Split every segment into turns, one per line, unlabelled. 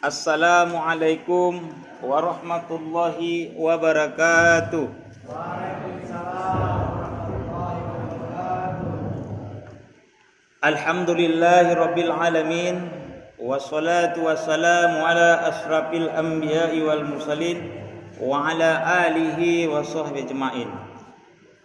Assalamualaikum warahmatullahi wabarakatuh.
Waalaikumsalam warahmatullahi wabarakatuh.
Alhamdulillahi rabbil alamin. Wassalatu wassalamu ala ashrafil anbiya'i wal mursalin wa ala alihi wa sahbihi ajma'in.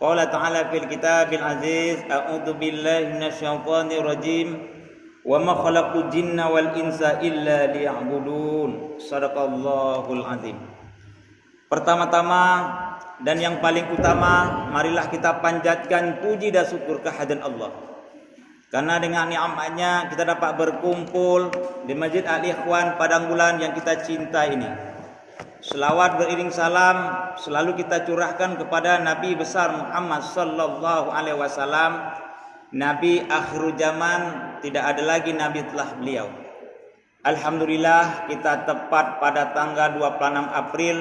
Qala ta'ala fil kitabil aziz, a'udzu billahi minasyaitonir rajim. Wa ma khalaqul jinna wal insa illa liya'budun. Shadaqallahul azim. Pertama-tama dan yang paling utama, marilah kita panjatkan puji dan syukur kehadirat Allah. Karena dengan nikmatnya kita dapat berkumpul di Masjid Al-Ikhwan Padang Bulan yang kita cinta ini. Selawat beriring salam selalu kita curahkan kepada Nabi besar Muhammad sallallahu alaihi wasallam, Nabi akhir zaman, tidak ada lagi nabi setelah beliau. Alhamdulillah kita tepat pada tanggal 26 April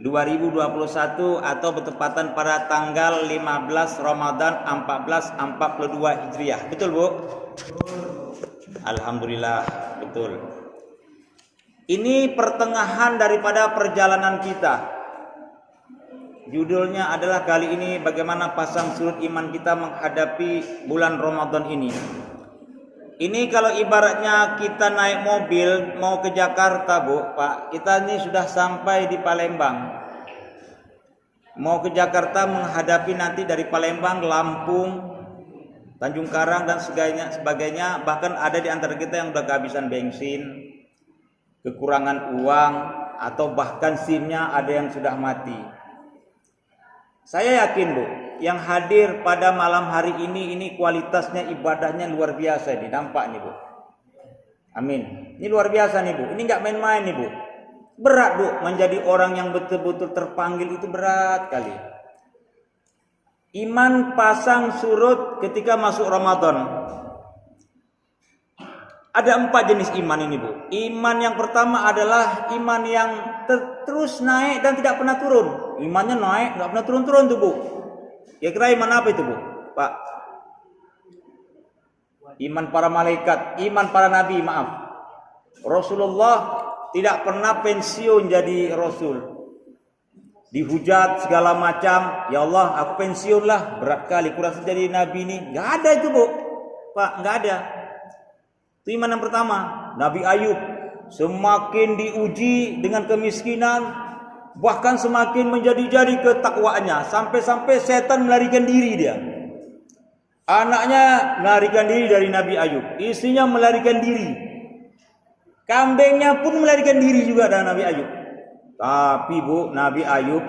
2021 atau bertepatan pada tanggal 15 Ramadan 1442 Hijriah. Betul, Bu? Alhamdulillah, betul. Ini pertengahan daripada perjalanan kita. Judulnya adalah kali ini bagaimana pasang surut iman kita menghadapi bulan Ramadan ini. Ini kalau ibaratnya kita naik mobil mau ke Jakarta, Bu, Pak, kita ini sudah sampai di Palembang. Mau ke Jakarta menghadapi nanti dari Palembang, Lampung, Tanjung Karang dan sebagainya. Bahkan ada di antara kita yang sudah kehabisan bensin, kekurangan uang, atau bahkan SIM-nya ada yang sudah mati. Saya yakin, Bu, yang hadir pada malam hari ini kualitasnya ibadahnya luar biasa ini, nampak nih, Bu. Amin. Ini luar biasa nih, Bu. Ini nggak main-main nih, Bu. Berat, Bu, menjadi orang yang betul-betul terpanggil itu berat kali. Iman pasang surut ketika masuk Ramadan. Ada 4 jenis iman ini, Bu. Iman yang pertama adalah iman yang terus naik dan tidak pernah turun. Imannya naik, nggak pernah turun-turun tuh, Bu. Ya kira iman apa itu, Bu? Pak? Iman para malaikat, iman para nabi, maaf. Rasulullah tidak pernah pensiun jadi Rasul. Dihujat segala macam, ya Allah aku pensiun lah, berat kali kurasa jadi nabi ini. Nggak ada itu, Bu. Pak, nggak ada. Itu iman yang pertama. Nabi Ayub semakin diuji dengan kemiskinan, bahkan semakin menjadi-jadi ketakwaannya, sampai-sampai setan melarikan diri dia. Anaknya melarikan diri dari Nabi Ayub, istrinya melarikan diri, kambingnya pun melarikan diri juga dari Nabi Ayub. Tapi, Bu, Nabi Ayub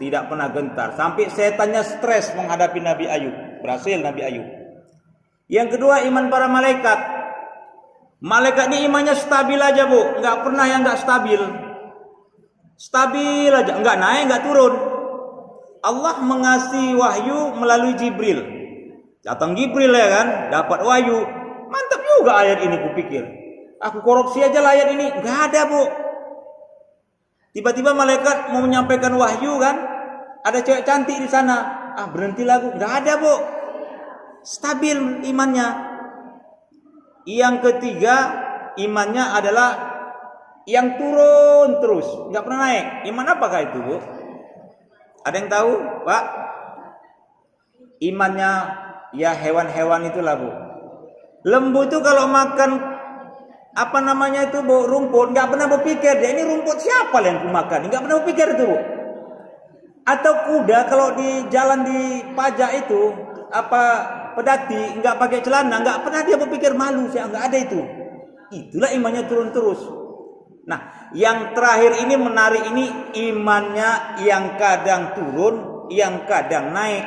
tidak pernah gentar, sampai setannya stres menghadapi Nabi Ayub. Berhasil Nabi Ayub. Yang kedua, iman para malaikat. Malaikat ini imannya stabil aja, Bu, nggak pernah yang nggak stabil. Stabil aja, nggak naik, nggak turun. Allah mengasih wahyu melalui Jibril. Datang Jibril ya kan, dapat wahyu. Mantap juga ayat ini, kupikir. Aku korupsi aja lah ayat ini, nggak ada, Bu. Tiba-tiba malaikat mau menyampaikan wahyu kan, ada cewek cantik di sana. Berhenti lagu, nggak ada, Bu. Stabil imannya. Yang ketiga, imannya adalah yang turun terus, nggak pernah naik. Iman apakah itu, Bu? Ada yang tahu, Pak? Imannya ya hewan-hewan itulah, Bu. Lembu itu kalau makan apa namanya itu, Bu, rumput, nggak pernah berpikir dia ini rumput siapa yang aku makan, nggak pernah berpikir itu, Bu. Atau kuda kalau di jalan di pajak itu pedati nggak pakai celana, nggak pernah dia berpikir malu, saya nggak ada itu. Itulah imannya turun terus. Nah, yang terakhir ini menarik, ini imannya yang kadang turun, yang kadang naik.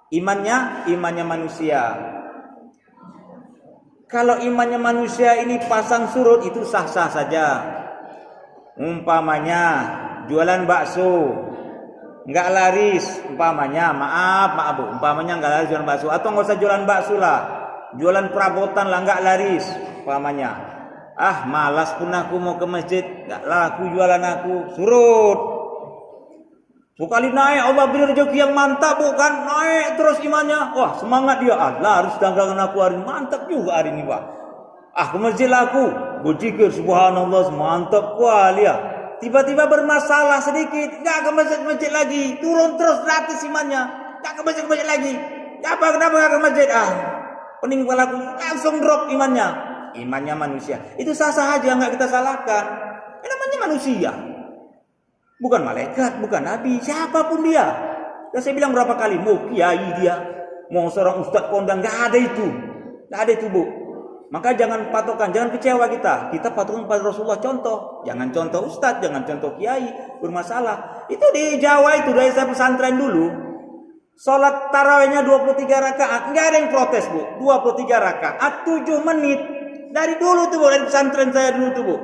Imannya manusia. Kalau imannya manusia ini pasang surut, itu sah-sah saja. Umpamanya jualan bakso nggak laris, umpamanya, maaf Bu, umpamanya nggak laris jualan bakso, atau nggak usah jualan bakso lah, jualan perabotan lah nggak laris, umpamanya. Malas pun aku mau ke masjid, nggak laku jualan aku, surut. Sekali naik Allah beri rezeki yang mantap, bukan naik terus imannya. Wah, semangat dia. Allah harus tanggalkan aku hari ini. Mantap juga hari ini, Pak. Ke masjid lah aku. Berzikir subhanallah, mantap kuali ya. Tiba-tiba bermasalah sedikit, enggak ke masjid lagi, turun terus gratis imannya, enggak ke masjid lagi. Kenapa enggak ke masjid? Pening kepalaku, langsung drop imannya. Imannya manusia. Itu sah-sah aja, enggak kita salahkan. Namanya manusia. Bukan malaikat, bukan nabi, siapapun dia. Dan saya bilang berapa kali, mau kiai dia, mau seorang ustadz kondang, enggak ada itu. Enggak ada itu, Bu. Maka jangan patokan, jangan kecewa kita. Kita patokan pada Rasulullah contoh. Jangan contoh ustadz, jangan contoh kiai bermasalah. Itu di Jawa itu dari saya pesantren dulu. Salat tarawihnya 23 rakaat, enggak ada yang protes, Bu. 23 rakaat 7 menit. Dari dulu tuh, Bu, dari pesantren saya dulu tuh, Bu.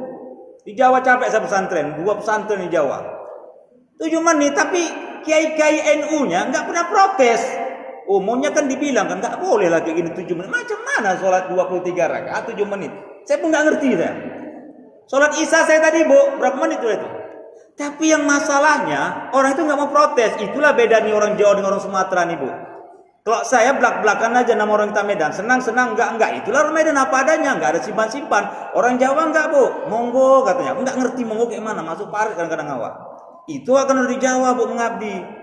Di Jawa capek saya pesantren, 2 pesantren di Jawa. 7 menit, tapi kiai-kiai NU-nya enggak pernah protes. Umumnya kan dibilang kan enggak boleh lah kayak gini 7 menit. Macam mana sholat 23 rakaat 7 menit? Saya pun enggak ngerti saya. Sholat Isya saya tadi, Bu, berapa menit itu? Tapi yang masalahnya orang itu enggak mau protes. Itulah beda nih orang Jawa dengan orang Sumatera nih, Bu. Kalau saya belak-belakan aja nama orang kita Medan, senang-senang enggak. Itulah orang Medan apa adanya, enggak ada simpan-simpan. Orang Jawa enggak, Bu. Monggo katanya. Enggak ngerti monggo kayak mana, masuk parit kadang-kadang awak. Itu akan dari Jawa, Bu, mengabdi.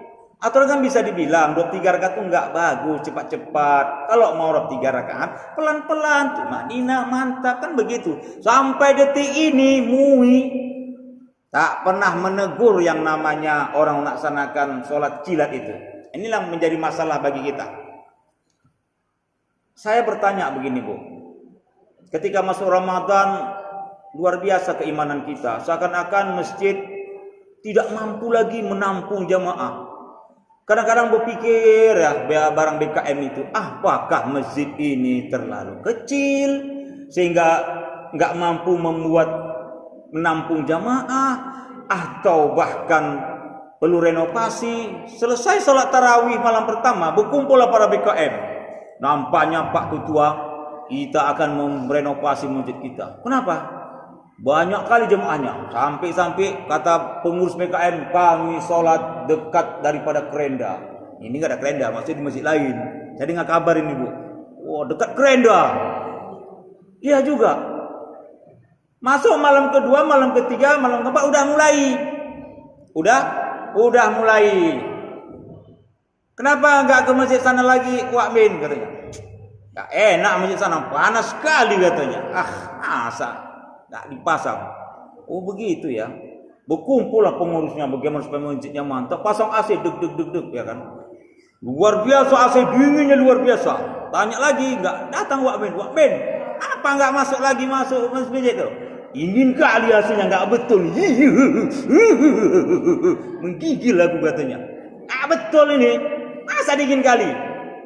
Atau kan bisa dibilang 23 rakaat itu enggak bagus, cepat-cepat. Kalau mau 23 rakaat, pelan-pelan, cuma nina mantap kan begitu. Sampai detik ini MUI tak pernah menegur yang namanya orang melaksanakan sholat kilat itu. Inilah menjadi masalah bagi kita. Saya bertanya begini, Bu. Ketika masuk Ramadan, luar biasa keimanan kita. Seakan-akan masjid tidak mampu lagi menampung jamaah. Kadang-kadang berpikir ya barang BKM itu, apakah masjid ini terlalu kecil sehingga nggak mampu menampung jamaah, atau bahkan perlu renovasi. Selesai sholat tarawih malam pertama, berkumpullah para BKM. Nampaknya Pak Ketua, kita akan merenovasi masjid kita. Kenapa? Banyak kali jemaahnya, sampai-sampai kata pengurus BKM, kami sholat dekat daripada kerenda. Ini nggak ada kerenda, maksudnya di masjid lain. Jadi nggak kabar ini, Bu. Wah, dekat kerenda. Iya juga. Masuk malam kedua, malam ketiga, malam keempat udah mulai. Udah mulai. Kenapa nggak ke masjid sana lagi, Wak Bin katanya? Nggak enak masjid sana, panas sekali katanya. Masa nggak dipasang. Oh begitu ya. Berkumpullah pengurusnya bagaimana supaya masjidnya mantap. Pasang AC deg ya kan. Luar biasa AC dinginnya luar biasa. Tanya lagi nggak datang Wak Ben. Apa nggak masuk masjid itu? Ingin kali AC-nya nggak betul. Menggigil aku katanya. Nggak betul ini. Masa dingin kali?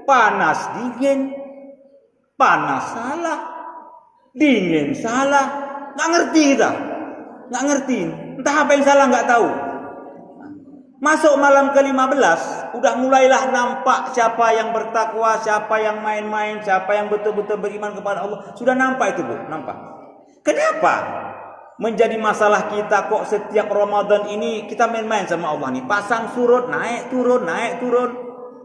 Panas dingin. Panas salah. Dingin salah. Nggak ngerti kita, nggak ngerti, entah apa yang salah nggak tahu. Masuk malam ke-15, udah mulailah nampak siapa yang bertakwa, siapa yang main-main, siapa yang betul-betul beriman kepada Allah. Sudah nampak itu, Bu, nampak. Kenapa menjadi masalah kita kok setiap Ramadan ini kita main-main sama Allah nih, pasang surut, naik turun.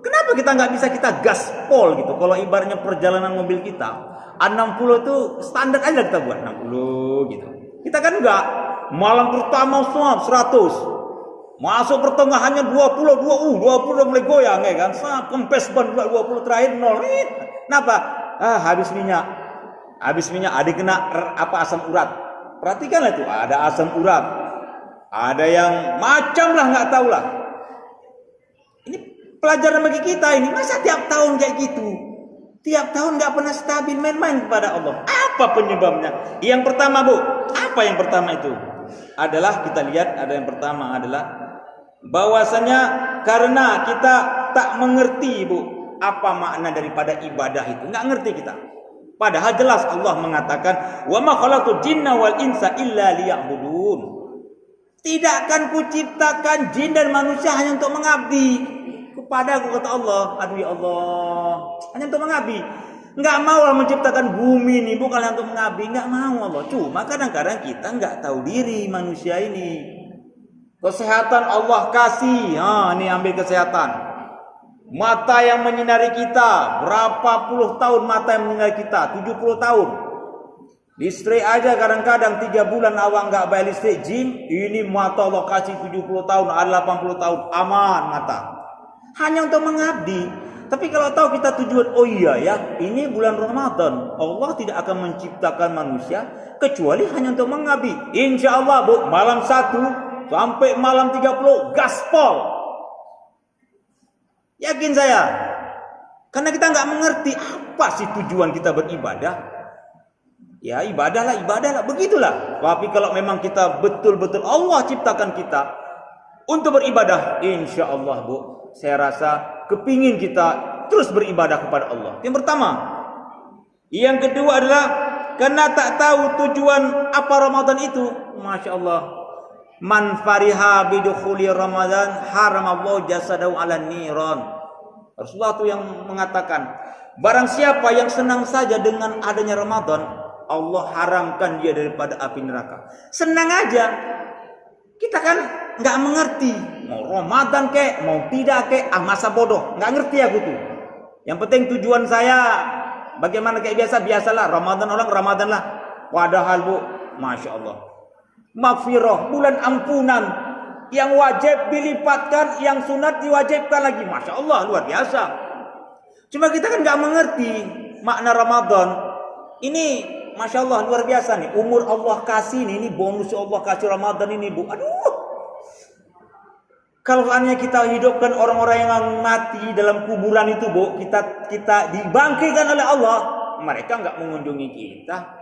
Kenapa kita nggak bisa kita gaspol gitu? Kalau ibaratnya perjalanan mobil kita. 60 tuh standar aja kita buat 60 gitu. Kita kan enggak malam pertama 100. Masuk pertengahannya 20 udah mulai goyang ya kan. Kempes ban 20 terakhir 0. Kenapa? Habis minyak. Ada kena asam urat. Perhatikanlah itu, ada asam urat. Ada yang macam lah enggak tahu lah. Ini pelajaran bagi kita ini. Masa tiap tahun kayak gitu? Tiap tahun nggak pernah stabil, main-main kepada Allah. Apa penyebabnya? Yang pertama, Bu, apa yang pertama itu? Adalah kita lihat, ada yang pertama adalah bahwasanya karena kita tak mengerti, Bu, apa makna daripada ibadah itu. Nggak ngerti kita. Padahal jelas Allah mengatakan, "Wa ma khalaqtul jinna wal insa illa liya'budun." Tidak akan kuciptakan jin dan manusia hanya untuk mengabdi kepada aku, kata Allah. Aduh ya Allah, hanya untuk mengabdi. Enggak mau Allah menciptakan bumi ini bukan hanya untuk mengabdi, enggak mau Allah. Cuma kadang-kadang kita enggak tahu diri manusia ini. Kesehatan Allah kasih, ini ambil kesehatan. Mata yang menyinari kita, berapa puluh tahun mata yang menyinari kita? 70 tahun. Listrik aja kadang-kadang 3 bulan awak nggak bayar listrik, jin, ini mata Allah kasih 70 tahun, ada 80 tahun, aman mata. Hanya untuk mengabdi. Tapi kalau tahu kita tujuan, oh iya ya, ini bulan Ramadan, Allah tidak akan menciptakan manusia kecuali hanya untuk mengabdi. Insya Allah bu, malam 1 sampai malam 30 gaspol. Yakin saya. Karena kita nggak mengerti apa sih tujuan kita beribadah. Ya ibadahlah, begitulah. Tapi kalau memang kita betul-betul Allah ciptakan kita untuk beribadah, insya Allah bu, saya rasa kepingin kita terus beribadah kepada Allah. Yang pertama. Yang kedua adalah karena tak tahu tujuan apa Ramadan itu. Masya Allah. Man fariha bidukhuli Ramadan haramallahu jasadahu ala niran. Rasulullah itu yang mengatakan, barang siapa yang senang saja dengan adanya Ramadan, Allah haramkan dia daripada api neraka. Senang aja. Kita kan nggak mengerti. Mau Ramadan kek, mau tidak kek, masa bodoh. Nggak ngerti aku tuh. Yang penting tujuan saya, bagaimana kayak biasalah. Ramadan orang Ramadan lah. Padahal bu, Masya Allah. Maghfirah, bulan ampunan. Yang wajib dilipatkan, yang sunat diwajibkan lagi. Masya Allah, luar biasa. Cuma kita kan nggak mengerti makna Ramadan. Ini Masya Allah luar biasa nih. Umur Allah kasih ini bonus Allah kasih Ramadan ini bu. Aduh. Kalau hanya kita hidupkan orang-orang yang mati dalam kuburan itu bu, kita dibangkitkan oleh Allah, mereka nggak mengunjungi kita.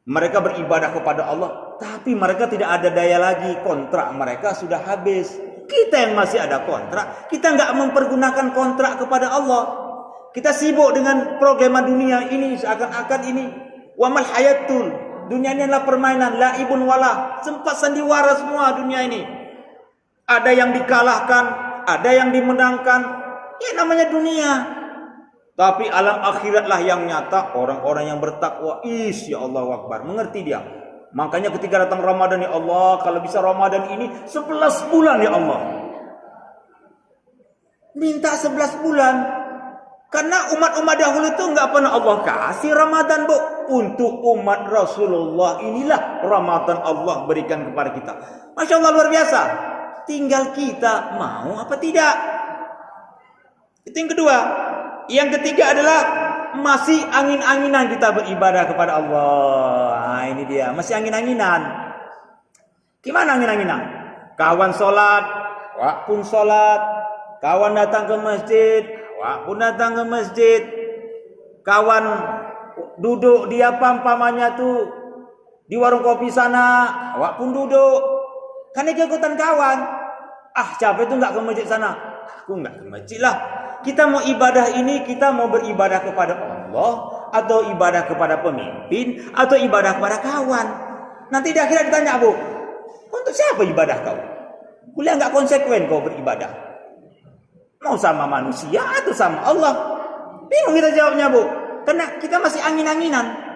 Mereka beribadah kepada Allah, tapi mereka tidak ada daya lagi. Kontrak mereka sudah habis. Kita yang masih ada kontrak, kita nggak mempergunakan kontrak kepada Allah. Kita sibuk dengan program dunia ini seakan-akan ini. Wamal hayatul, dunia ini adalah permainan, laibun wala, sempat sandiwara semua dunia ini. Ada yang dikalahkan, ada yang dimenangkan. Ya namanya dunia. Tapi alam akhiratlah yang nyata, orang-orang yang bertakwa. Ya Allahu Akbar, mengerti dia. Makanya ketika datang Ramadan, ya Allah, kalau bisa Ramadan ini 11 bulan ya Allah. Minta 11 bulan. Karena umat-umat dahulu itu nggak pernah Allah kasih Ramadan bu. Untuk umat Rasulullah inilah Ramadan Allah berikan kepada kita. Masya Allah luar biasa. Tinggal kita mau apa tidak. Itu yang kedua. Yang ketiga adalah masih angin-anginan kita beribadah kepada Allah. Nah, ini dia masih angin-anginan. Gimana angin-anginan? Kawan sholat, wak pun sholat. Kawan datang ke masjid, wak pun datang ke masjid. Kawan duduk di pamannya tuh di warung kopi sana, wak pun duduk. Kan ikutan kawan. Capek itu nggak ke masjid sana. Aku nggak ke masjid lah. Kita mau ibadah ini, kita mau beribadah kepada Allah atau ibadah kepada pemimpin atau ibadah kepada kawan. Nanti di akhirat ditanya, bu, untuk siapa ibadah kau? Kuliah nggak konsekuen kau beribadah. Mau sama manusia atau sama Allah? Bingung kita jawabnya, bu. Karena kita masih angin-anginan.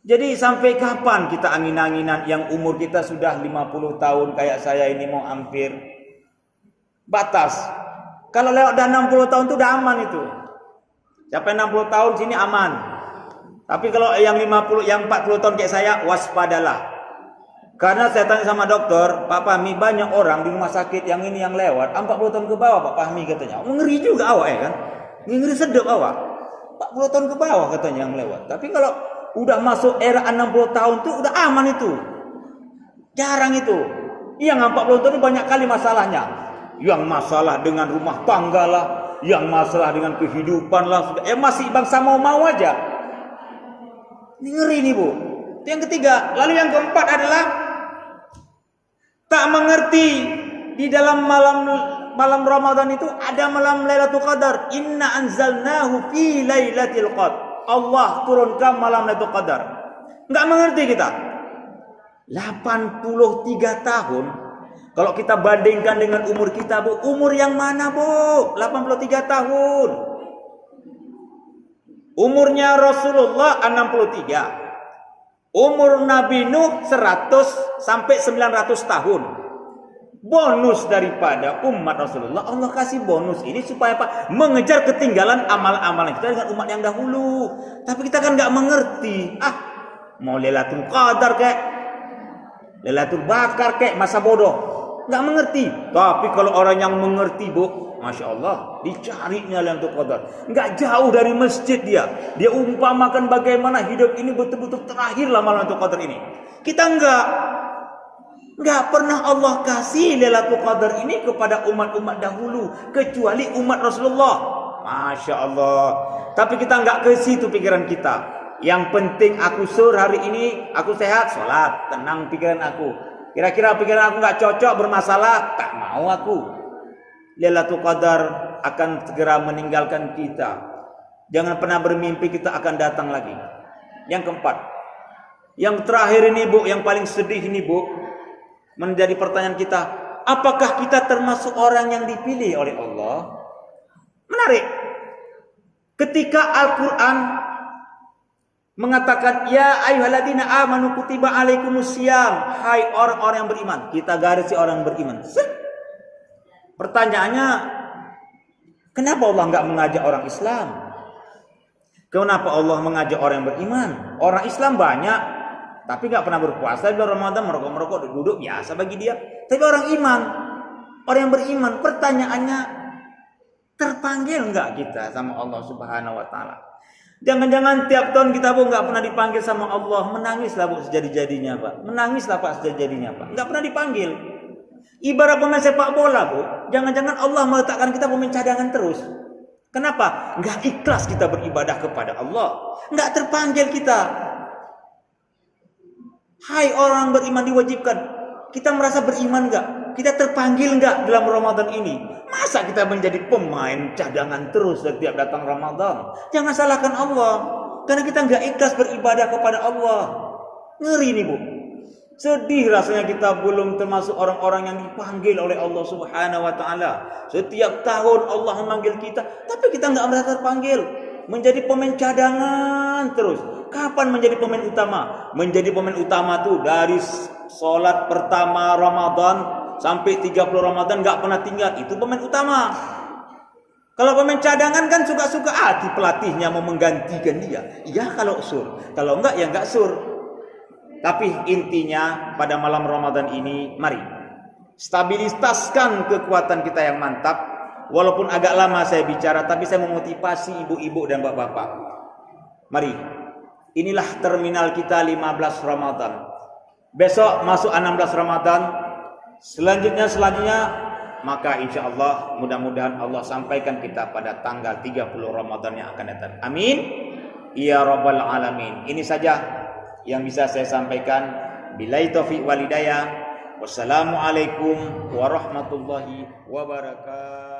Jadi sampai kapan kita angin-anginan yang umur kita sudah 50 tahun kayak saya ini mau hampir batas. Kalau lewat dah 60 tahun itu udah aman itu. Sampai 60 tahun sini aman. Tapi kalau yang 50, yang 40 tahun kayak saya, waspadalah. Karena saya tanya sama dokter, Pak Fahmi, banyak orang di rumah sakit yang ini yang lewat 40 tahun ke bawah Pak Fahmi katanya. Ngeri juga awak ya kan? Ngeri sedap awak. 40 tahun ke bawah katanya yang lewat. Tapi kalau udah masuk era 60 tahun itu udah aman itu. Jarang itu. Yang 40 tahun itu banyak kali masalahnya. Yang masalah dengan rumah tangga lah, yang masalah dengan kehidupan lah, masih bangsa mau aja. Ini ngeri nih bu. Itu yang ketiga. Lalu yang keempat adalah tak mengerti di dalam malam Ramadan itu ada malam Lailatul Qadar. Inna anzalnahu fi Lailatul Qadar. Allah turunkan malam Lailatul Qadar. Enggak mengerti kita. 83 tahun. Kalau kita bandingkan dengan umur kita, bu, umur yang mana, bu? 83 tahun. Umurnya Rasulullah 63. Umur Nabi Nuh 100 sampai 900 tahun. Bonus daripada umat Rasulullah, Allah kasih bonus ini supaya apa? Mengejar ketinggalan amal-amalan kita dengan umat yang dahulu. Tapi kita kan nggak mengerti. Mau Lailatul Qadar kek, Lailatul Bakar kek, masa bodoh. Nggak mengerti. Tapi kalau orang yang mengerti, Bu, Masya Allah, dicarinya Lailatul Qadar. Nggak jauh dari masjid dia. Dia umpamakan bagaimana hidup ini betul-betul terakhir lah Lailatul Qadar ini. Kita nggak pernah Allah kasih Lailatul Qadar ini kepada umat-umat dahulu, kecuali umat Rasulullah. Masya Allah. Tapi kita nggak ke situ pikiran kita. Yang penting aku hari ini, aku sehat, sholat, tenang pikiran aku. Kira-kira pikiran aku nggak cocok, bermasalah, tak mau aku. Lailatul Qadar akan segera meninggalkan kita. Jangan pernah bermimpi kita akan datang lagi. Yang keempat, yang terakhir ini Bu, yang paling sedih ini Bu, menjadi pertanyaan kita, apakah kita termasuk orang yang dipilih oleh Allah? Menarik. Ketika Al-Quran mengatakan, ya ayyuhalladzina amanu kutiba alaikumusiyam, hai orang-orang yang beriman. Kita garisi orang beriman. Pertanyaannya, kenapa Allah nggak mengajak orang Islam? Kenapa Allah mengajak orang yang beriman? Orang Islam banyak, tapi nggak pernah berpuasa di bulan Ramadan, merokok-merokok, duduk biasa bagi dia. Tapi orang iman, orang yang beriman, pertanyaannya, terpanggil nggak kita sama Allah Subhanahu Wa Taala? Jangan-jangan tiap tahun kita Bu nggak pernah dipanggil sama Allah, menangislah Bu sejadi-jadinya Pak, menangislah Pak sejadi-jadinya Pak, nggak pernah dipanggil. Ibarat pemain sepak bola Bu, jangan-jangan Allah meletakkan kita pemain cadangan terus. Kenapa? Nggak ikhlas kita beribadah kepada Allah, nggak terpanggil kita. Hai orang beriman diwajibkan, kita merasa beriman nggak? Kita terpanggil nggak dalam Ramadan ini? Masa kita menjadi pemain cadangan terus setiap datang Ramadan? Jangan salahkan Allah, karena kita nggak ikhlas beribadah kepada Allah. Ngeri nih Bu. Sedih rasanya kita belum termasuk orang-orang yang dipanggil oleh Allah Subhanahu Wa Taala. Setiap tahun Allah memanggil kita, tapi kita nggak merasa terpanggil. Menjadi pemain cadangan terus. Kapan menjadi pemain utama? Menjadi pemain utama tuh dari sholat pertama Ramadan sampai 30 Ramadan nggak pernah tinggal. Itu pemain utama. Kalau pemain cadangan kan suka-suka hati pelatihnya mau menggantikan dia. Iya kalau sur. Kalau enggak ya enggak sur. Tapi intinya pada malam Ramadan ini, mari stabilitaskan kekuatan kita yang mantap. Walaupun agak lama saya bicara, tapi saya memotivasi ibu-ibu dan bapak-bapak. Mari, inilah terminal kita 15 Ramadan. Besok masuk 16 Ramadan. Selanjutnya, maka insya Allah mudah-mudahan Allah sampaikan kita pada tanggal 30 Ramadan yang akan datang. Amin. Ya Rabbal Alamin. Ini saja yang bisa saya sampaikan. Billahi taufiq wal hidayah. Wassalamualaikum warahmatullahi wabarakatuh.